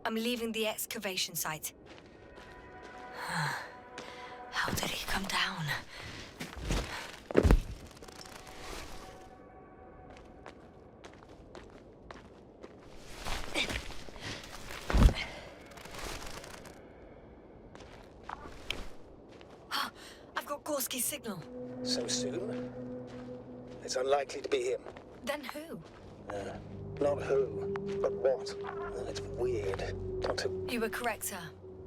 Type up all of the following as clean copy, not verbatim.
I'm leaving the excavation site. How did he come down? I've got Grosky's signal. So soon? It's unlikely to be him. Then who? Not who, but what. It's weird. Doctor... You were correct, sir.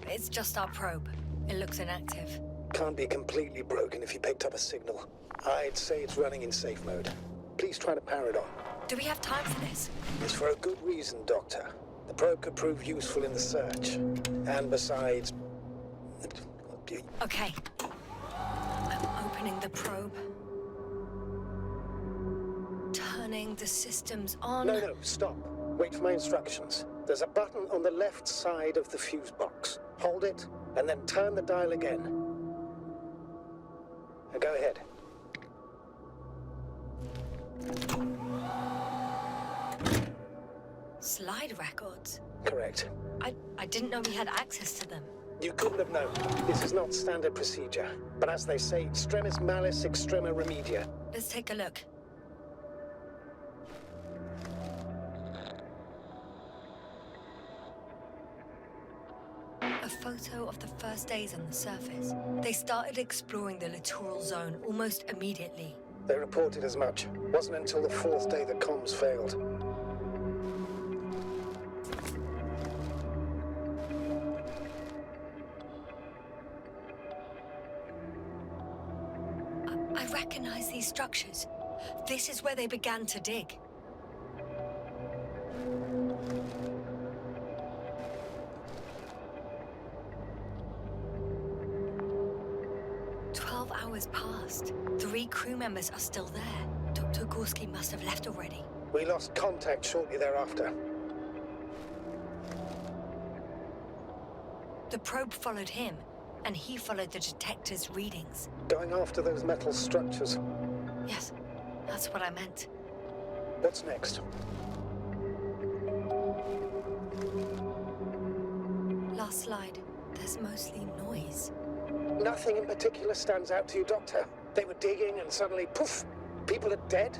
It's just our probe. It looks inactive. Can't be completely broken if you picked up a signal. I'd say it's running in safe mode. Please try to power it on. Do we have time for this? It's for a good reason, Doctor. The probe could prove useful in the search. And besides... Okay. I'm opening the probe. Turning the systems on. No, stop. Wait for my instructions. There's a button on the left side of the fuse box. Hold it, and then turn the dial again. Now go ahead. Slide records? Correct. I didn't know we had access to them. You couldn't have known. This is not standard procedure. But as they say, extremis malice extrema remedia. Let's take a look. A photo of the first days on the surface. They started exploring the littoral zone almost immediately. They reported as much. Wasn't until the fourth day that comms failed. I recognize these structures. This is where they began to dig. Hours passed. 3 crew members are still there. Dr. Grosky must have left already. We lost contact shortly thereafter. The probe followed him, and he followed the detector's readings. Going after those metal structures. Yes, that's what I meant. What's next? Last slide. There's mostly noise. Nothing in particular stands out to you, Doctor. They were digging and suddenly, poof, people are dead?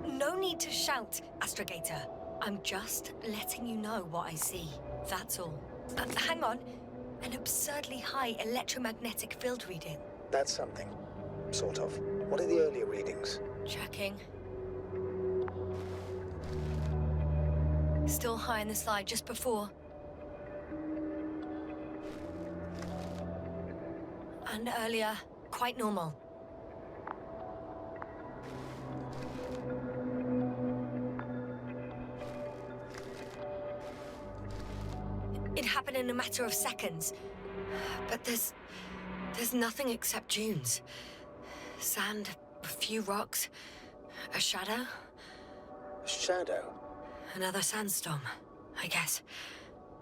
No need to shout, Astrogator. I'm just letting you know what I see. That's all. Hang on. An absurdly high electromagnetic field reading. That's something. Sort of. What are the earlier readings? Checking. Still high in the slide just before. And earlier, quite normal. It happened in a matter of seconds. But there's nothing except dunes. Sand, a few rocks, a shadow. A shadow? Another sandstorm, I guess.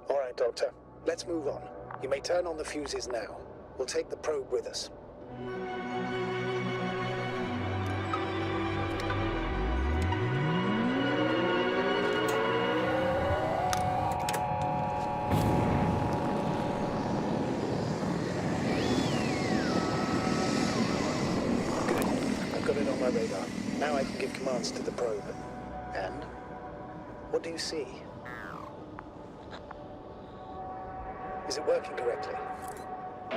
All right, Doctor. Let's move on. You may turn on the fuses now. We'll take the probe with us. Good. I've got it on my radar. Now I can give commands to the probe. And? What do you see? Is it working correctly?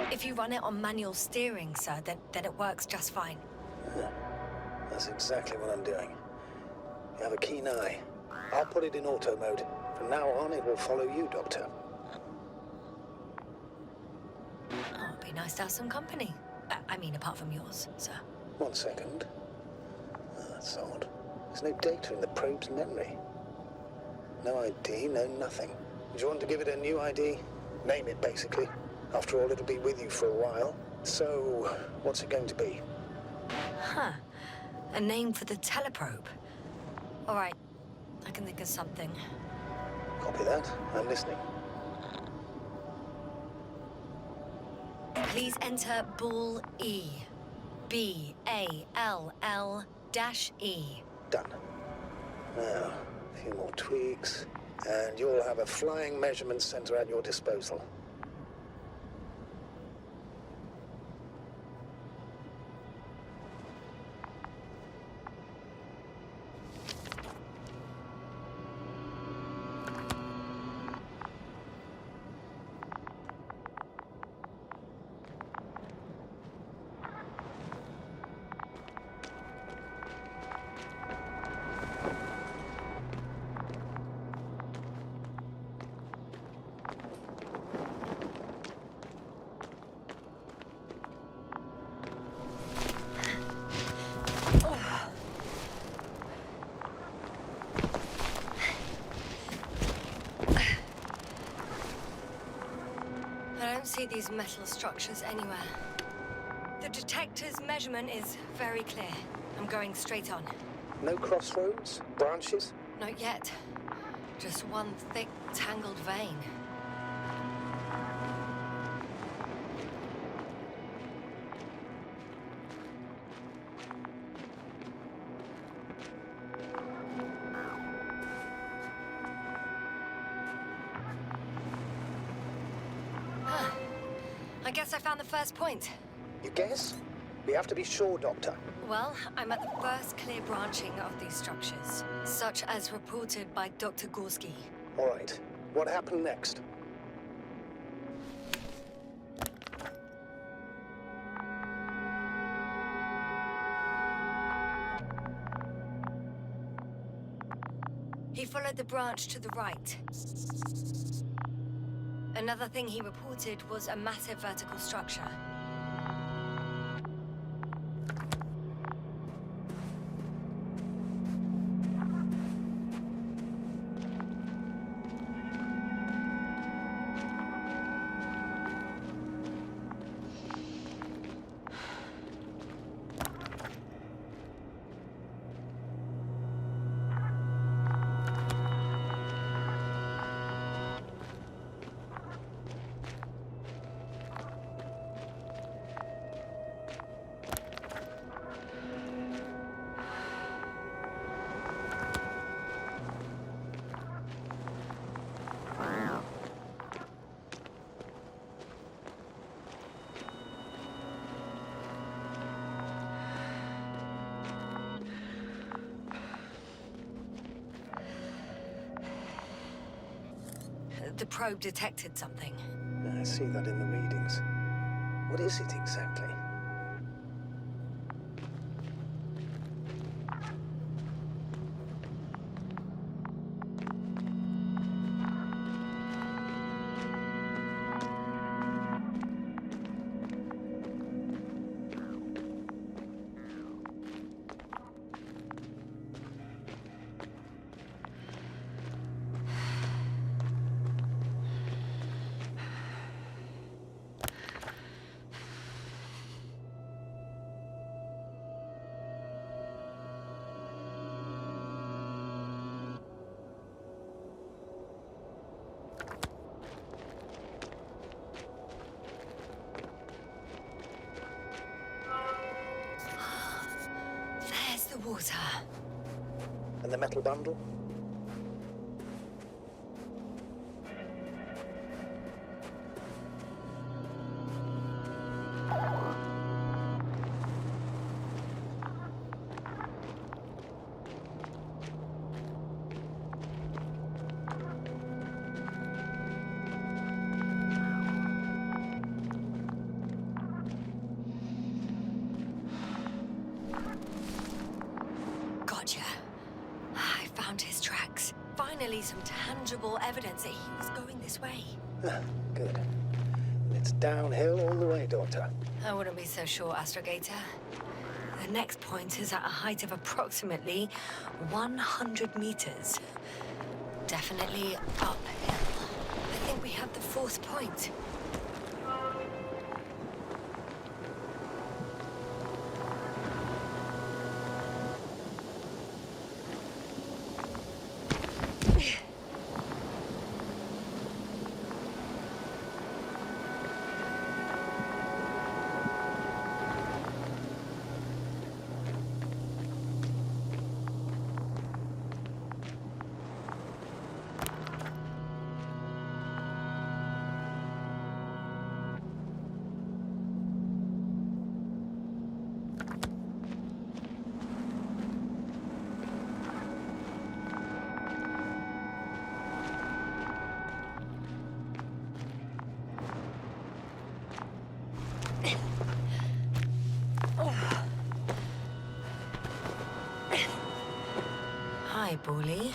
If you run it on manual steering, sir, then it works just fine. That's exactly what I'm doing. You have a keen eye. I'll put it in auto mode. From now on, it will follow you, Doctor. Oh, it'd be nice to have some company. I mean, apart from yours, sir. 1 second. That's odd. There's no data in the probe's memory. No ID, no nothing. Do you want to give it a new ID? Name it, basically. After all, it'll be with you for a while. So, what's it going to be? Huh. A name for the teleprobe. All right. I can think of something. Copy that. I'm listening. Please enter ball E. B-A-L-L-E. Done. Now, a few more tweaks. And you'll have a flying measurement center at your disposal. I don't see these metal structures anywhere. The detector's measurement is very clear. I'm going straight on. No crossroads? Branches? Not yet. Just one thick, tangled vein. I guess I found the first point. You guess? We have to be sure, Doctor. Well, I'm at the first clear branching of these structures, such as reported by Dr. Grosky. All right. What happened next? He followed the branch to the right. Another thing he reported was a massive vertical structure. The probe detected something. I see that in the readings. What is it exactly? Water. And the metal bundle? I found his tracks. Finally, some tangible evidence that he was going this way. Good. It's downhill all the way, Doctor. I wouldn't be so sure, Astrogator. The next point is at a height of approximately 100 meters. Definitely uphill. I think we have the fourth point. bully.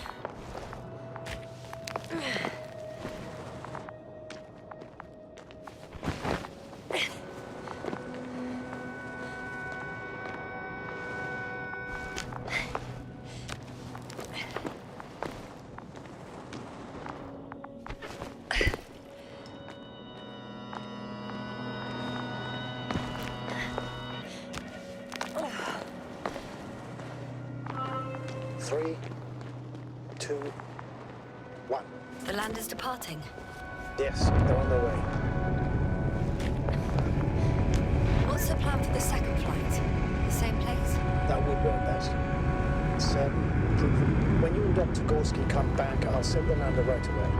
Three, two, one. The land is departing. Yes, they're on their way. What's the plan for the second flight? The same place? That would work best. Certain, proven. When you and Dr. Grosky come back, I'll send the lander right away.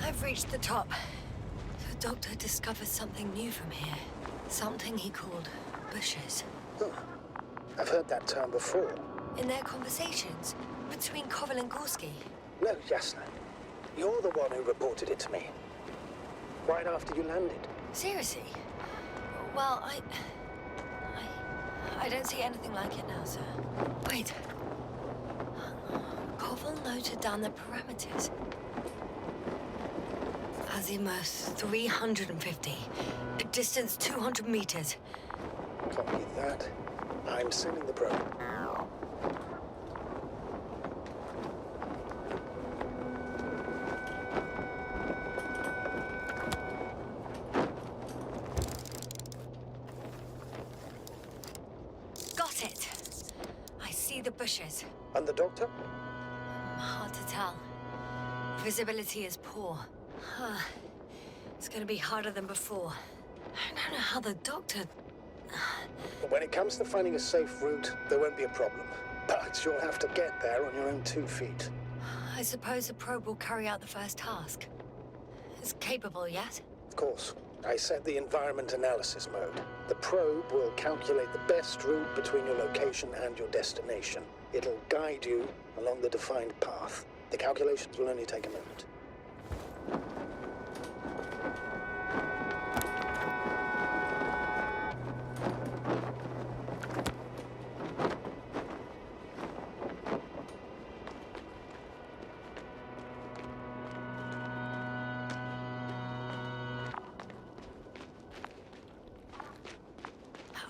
I've reached the top. The doctor discovered something new from here. Something he called bushes. Huh. I've heard that term before. In their conversations between Koval and Grosky. No, Yasna. You're the one who reported it to me. Right after you landed. Seriously? Well, I don't see anything like it now, sir. Wait. Koval noted down the parameters. Azimuth 350. Distance 200 meters. Copy that. I'm sending the probe. Got it. I see the bushes. And the doctor? Hard to tell. Visibility is poor. It's gonna be harder than before. I don't know how the doctor... But when it comes to finding a safe route, there won't be a problem. But you'll have to get there on your own 2 feet. I suppose the probe will carry out the first task. It's capable yet? Of course. I set the environment analysis mode. The probe will calculate the best route between your location and your destination. It'll guide you along the defined path. The calculations will only take a moment.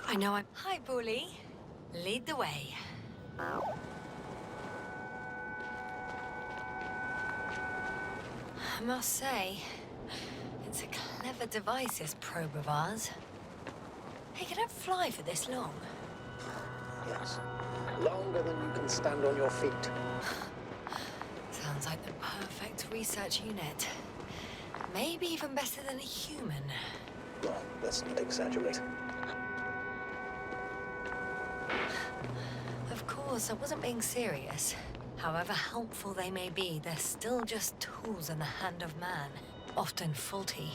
I know I'm... Hi, bully. Lead the way. I must say, it's a clever device, this probe of ours. Hey, can it fly for this long? Yes. Longer than you can stand on your feet. Sounds like the perfect research unit. Maybe even better than a human. Well, let's not exaggerate. Of course, I wasn't being serious. However helpful they may be, they're still just tools in the hand of man, often faulty.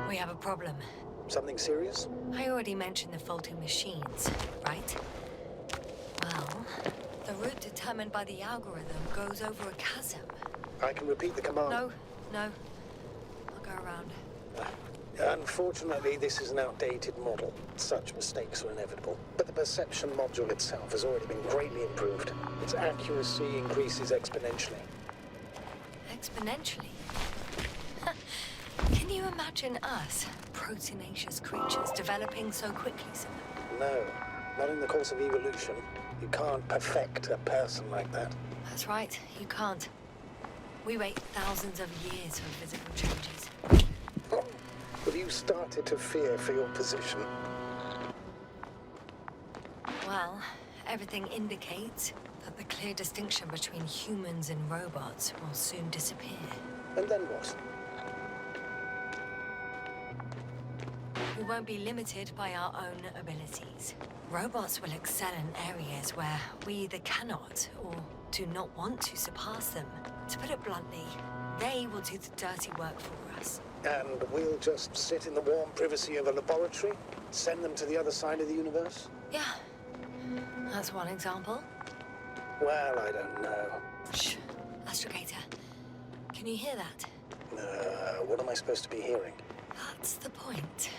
We have a problem. Something serious? I already mentioned the faulty machines, right? Well, the route determined by the algorithm goes over a chasm. I can repeat the command. No. I'll go around. Unfortunately, this is an outdated model. Such mistakes are inevitable. But the perception module itself has already been greatly improved. Its accuracy increases exponentially. Exponentially? Can you imagine us, proteinaceous creatures, developing so quickly, sir? No, not in the course of evolution. You can't perfect a person like that. That's right, you can't. We wait thousands of years for physical changes. Oh, have you started to fear for your position? Well, everything indicates that the clear distinction between humans and robots will soon disappear. And then what? won't be limited by our own abilities. Robots will excel in areas where we either cannot or do not want to surpass them. To put it bluntly, they will do the dirty work for us. And we'll just sit in the warm privacy of a laboratory? Send them to the other side of the universe? Yeah, that's one example. Well, I don't know. Shh, Astrogator. Can you hear that? What am I supposed to be hearing? That's the point.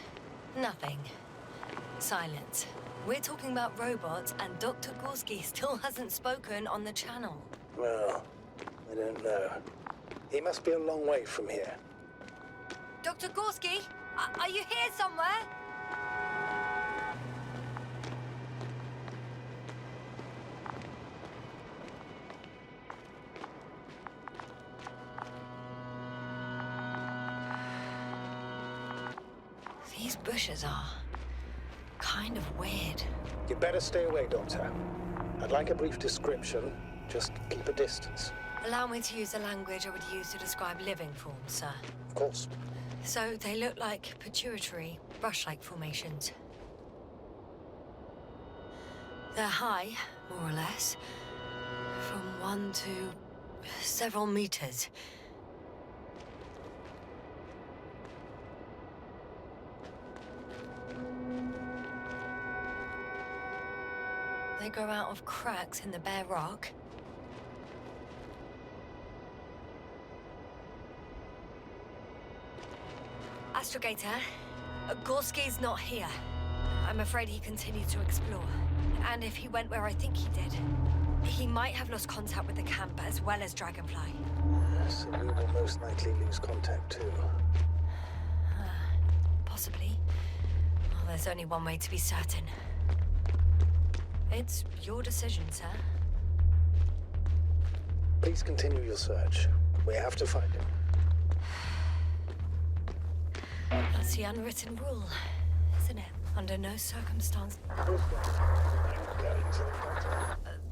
Nothing. Silence. We're talking about robots, and Dr. Grosky still hasn't spoken on the channel. Well, I don't know. He must be a long way from here. Dr. Grosky, are you here somewhere? These bushes are kind of weird. You'd better stay away, Doctor. I'd like a brief description. Just keep a distance. Allow me to use the language I would use to describe living forms, sir. Of course. So they look like pituitary, brush-like formations. They're high, more or less, from 1 to several meters. They grow out of cracks in the bare rock. Astrogator, Gorsky's not here. I'm afraid he continued to explore. And if he went where I think he did, he might have lost contact with the camp as well as Dragonfly. Yes, and we will most likely lose contact too. Possibly. Well, there's only one way to be certain. It's your decision, sir. Please continue your search. We have to find him. That's the unwritten rule, isn't it? Under no circumstance.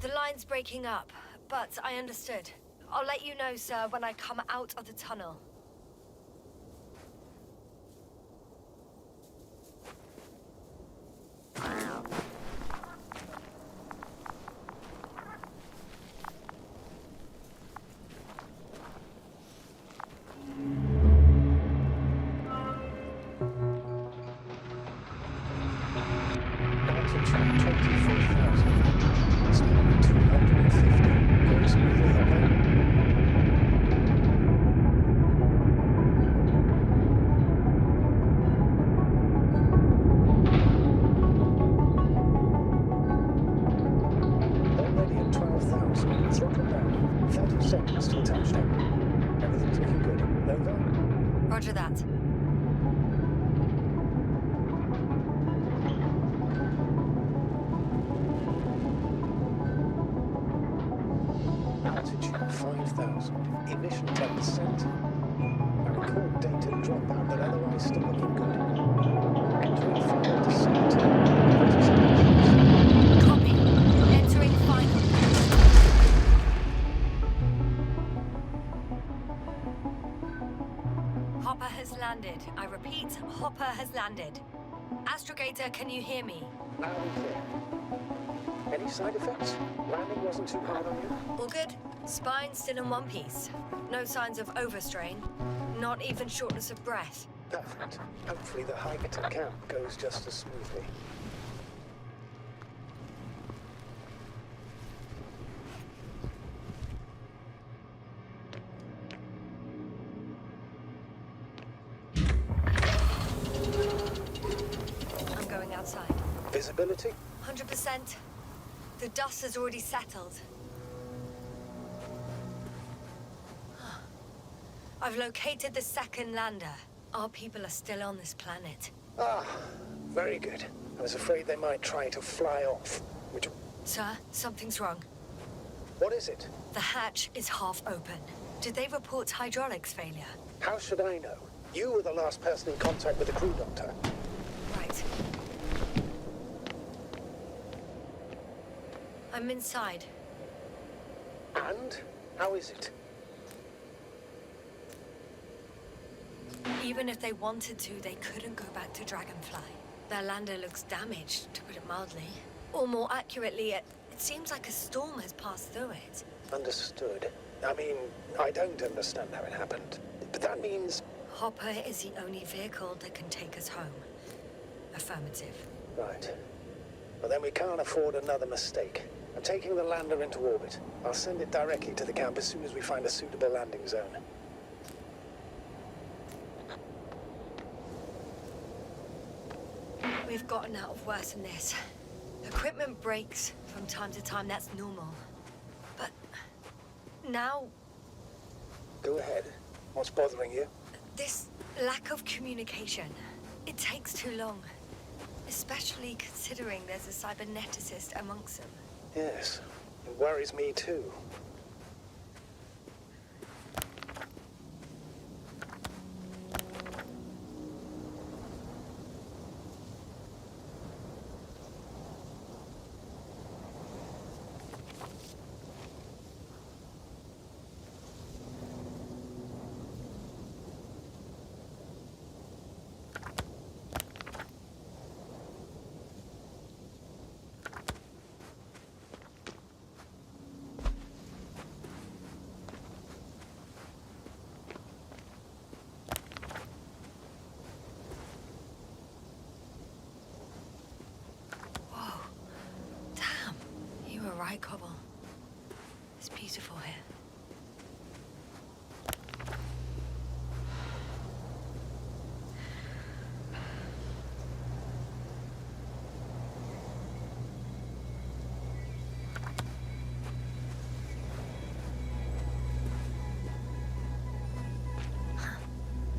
The line's breaking up, but I understood. I'll let you know, sir, when I come out of the tunnel. Roger that. Altitude 5,000. Emission 10%. I record data dropout, but otherwise still looking good. Entering final descent. Copy. Entering final. Hopper has landed. I repeat, Hopper has landed. Astrogator, can you hear me? Loud and clear. Any side effects? Landing wasn't too hard on you? All good. Spine still in one piece. No signs of overstrain. Not even shortness of breath. Perfect. Hopefully the hike to camp goes just as smoothly. I'm going outside. Visibility? 100%. The dust has already settled. I've located the second lander. Our people are still on this planet. Ah, very good. I was afraid they might try to fly off. Which... Sir, something's wrong. What is it? The hatch is half open. Did they report hydraulics failure? How should I know? You were the last person in contact with the crew, Doctor. Right. I'm inside. And? How is it? Even if they wanted to, they couldn't go back to Dragonfly. Their lander looks damaged, to put it mildly. Or more accurately, it seems like a storm has passed through it. Understood. I mean, I don't understand how it happened. But that means... Hopper is the only vehicle that can take us home. Affirmative. Right. Well, then we can't afford another mistake. I'm taking the lander into orbit. I'll send it directly to the camp as soon as we find a suitable landing zone. We've gotten out of worse than this. Equipment breaks from time to time, that's normal. But now... Go ahead. What's bothering you? This lack of communication. It takes too long. Especially considering there's a cyberneticist amongst them. Yes, it worries me too. Right, Cobble. It's beautiful here.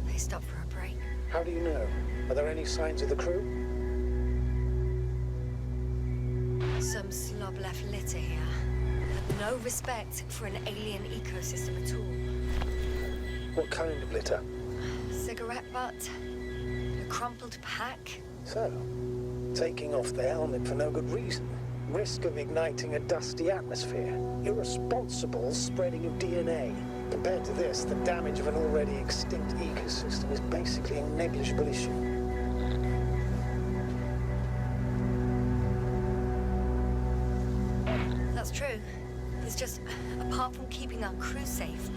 They stopped for a break. How do you know? Are there any signs of the crew? Some slob left litter here. No respect for an alien ecosystem at all. What kind of litter? Cigarette butt, a crumpled pack. So, taking off the helmet for no good reason. Risk of igniting a dusty atmosphere. Irresponsible spreading of DNA. Compared to this, the damage of an already extinct ecosystem is basically a negligible issue. That's true. It's just, apart from keeping our crew safe,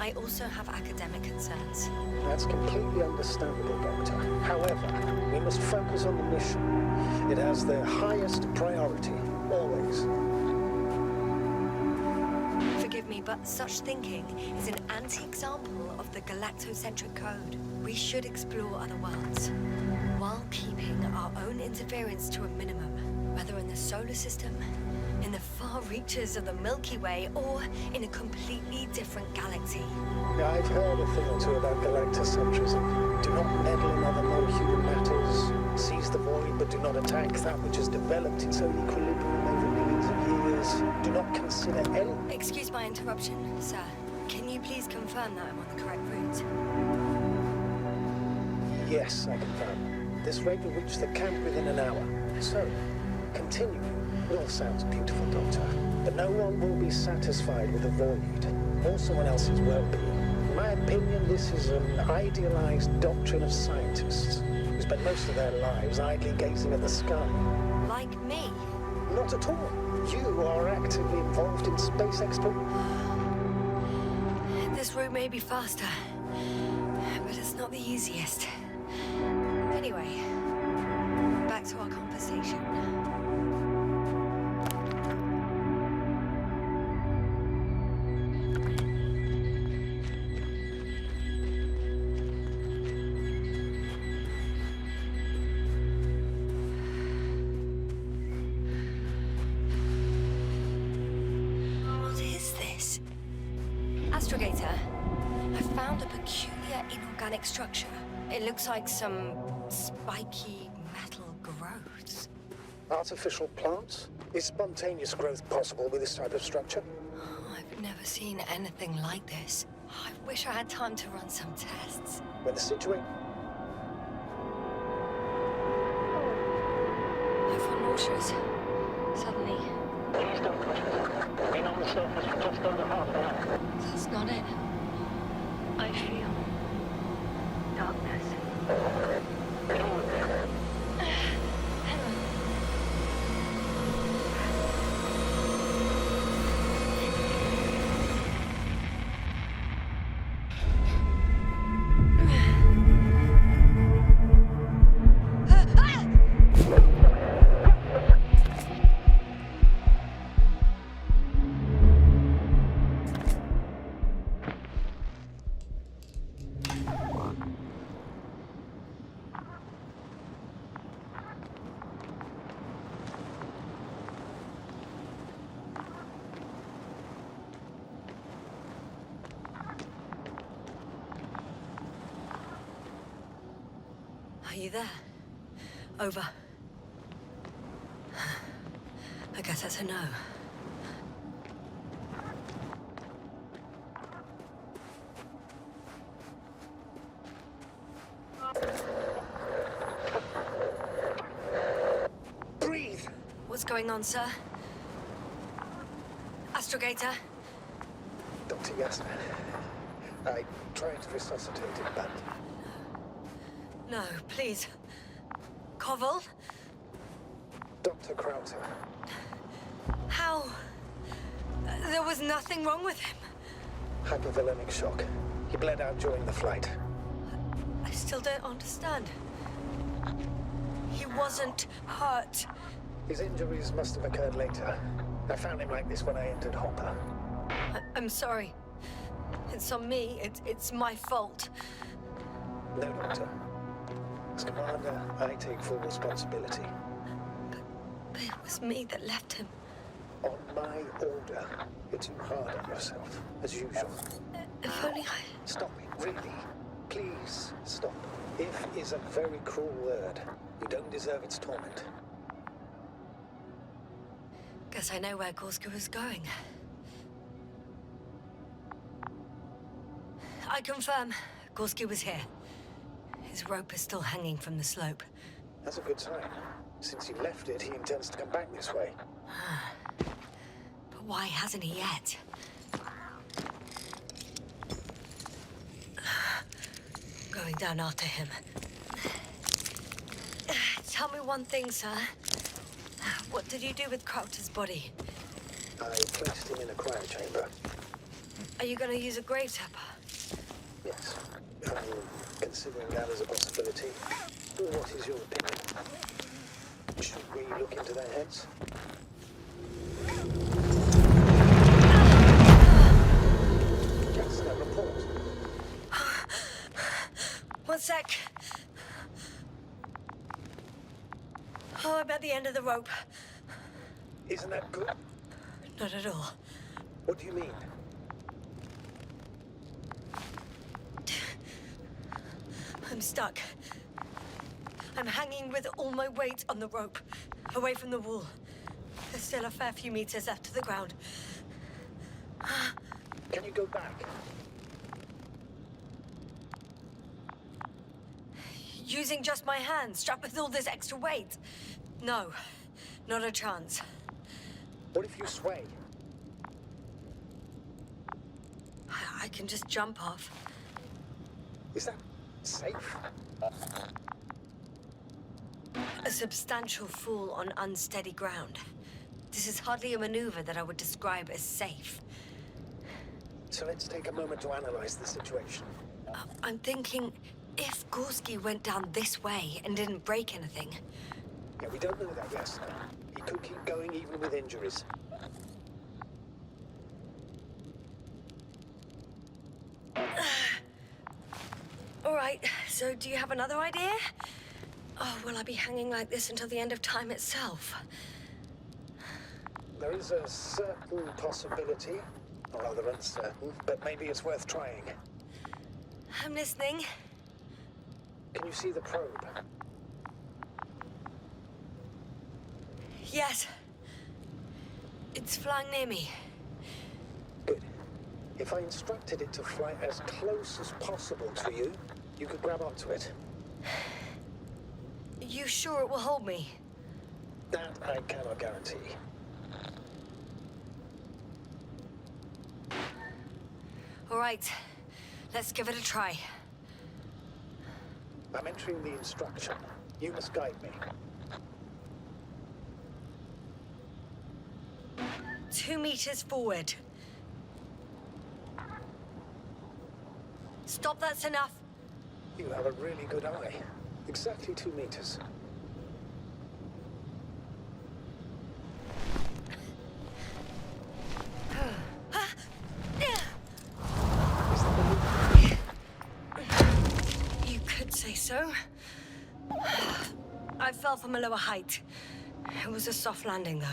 I also have academic concerns. That's completely understandable, Doctor. However, we must focus on the mission. It has the highest priority, always. Forgive me, but such thinking is an anti-example of the galactocentric code. We should explore other worlds, while keeping our own interference to a minimum, whether in the solar system, in the far reaches of the Milky Way, or in a completely different galaxy. Yeah, I've heard a thing or two about galactocentrism. Do not meddle in other non-human matters. Seize the void, but do not attack that which has developed its own equilibrium over millions of years. Do not consider any... Excuse my interruption, sir. Can you please confirm that I'm on the correct route? Yes, I confirm. This rate will reach the camp within an hour. So, continue. It all sounds beautiful, Doctor, but no one will be satisfied with a void, or someone else's well-being. In my opinion, this is an idealized doctrine of scientists who spend most of their lives idly gazing at the sky. Like me? Not at all. You are actively involved in space exploration. This route may be faster, but it's not the easiest. Anyway, back to our conversation. Structure. It looks like some spiky metal growths. Artificial plants? Is spontaneous growth possible with this type of structure? Oh, I've never seen anything like this. I wish I had time to run some tests. When the situation... I feel nauseous. Suddenly. Please don't push me. Been on the surface for just under half an hour. That's not it. I feel darkness. Are you there? Over. I guess that's a no. Breathe! What's going on, sir? Astrogator? Dr. Yasna. I tried to resuscitate him, but... No, please. Koval? Dr. Krauter. How? There was nothing wrong with him. Hypovolemic shock. He bled out during the flight. I still don't understand. He wasn't hurt. His injuries must have occurred later. I found him like this when I entered Hopper. I'm sorry. It's on me. It's my fault. No, Doctor. As Commander, I take full responsibility. But it was me that left him. On my order, you're too hard on yourself, as usual. If only I... Stop it, really. Please, stop. If is a very cruel word. You don't deserve its torment. Guess I know where Grosky was going. I confirm, Grosky was here. His rope is still hanging from the slope. That's a good sign. Since he left it, he intends to come back this way. But why hasn't he yet? Going down after him. Tell me one thing, sir. What did you do with Krauter's body? I placed him in a cryo chamber. Are you going to use a grave tapper? Yes. I'm considering that as a possibility. What is your opinion? Should we look into their heads? Yasna, report. One sec. Oh, I'm at the end of the rope. Isn't that good? Not at all. What do you mean? I'm stuck. I'm hanging with all my weight on the rope, away from the wall. There's still a fair few meters left to the ground. Can you go back? Using just my hands, strapped with all this extra weight? No, not a chance. What if you sway? I can just jump off. Is that safe? A substantial fall on unsteady ground. This is hardly a maneuver that I would describe as safe. So let's take a moment to analyze the situation. I'm thinking, if Grosky went down this way and didn't break anything... Yeah, we don't know that, Yasna. He could keep going even with injuries. All right, so do you have another idea? Oh, will I be hanging like this until the end of time itself? There is a certain possibility, or rather uncertain, but maybe it's worth trying. I'm listening. Can you see the probe? Yes. It's flying near me. Good. If I instructed it to fly as close as possible to you, you could grab onto it. You sure it will hold me? That I cannot guarantee. All right, let's give it a try. I'm entering the instruction. You must guide me. 2 meters forward. Stop, that's enough. You have a really good eye. Exactly 2 meters. You could say so. I fell from a lower height. It was a soft landing, though.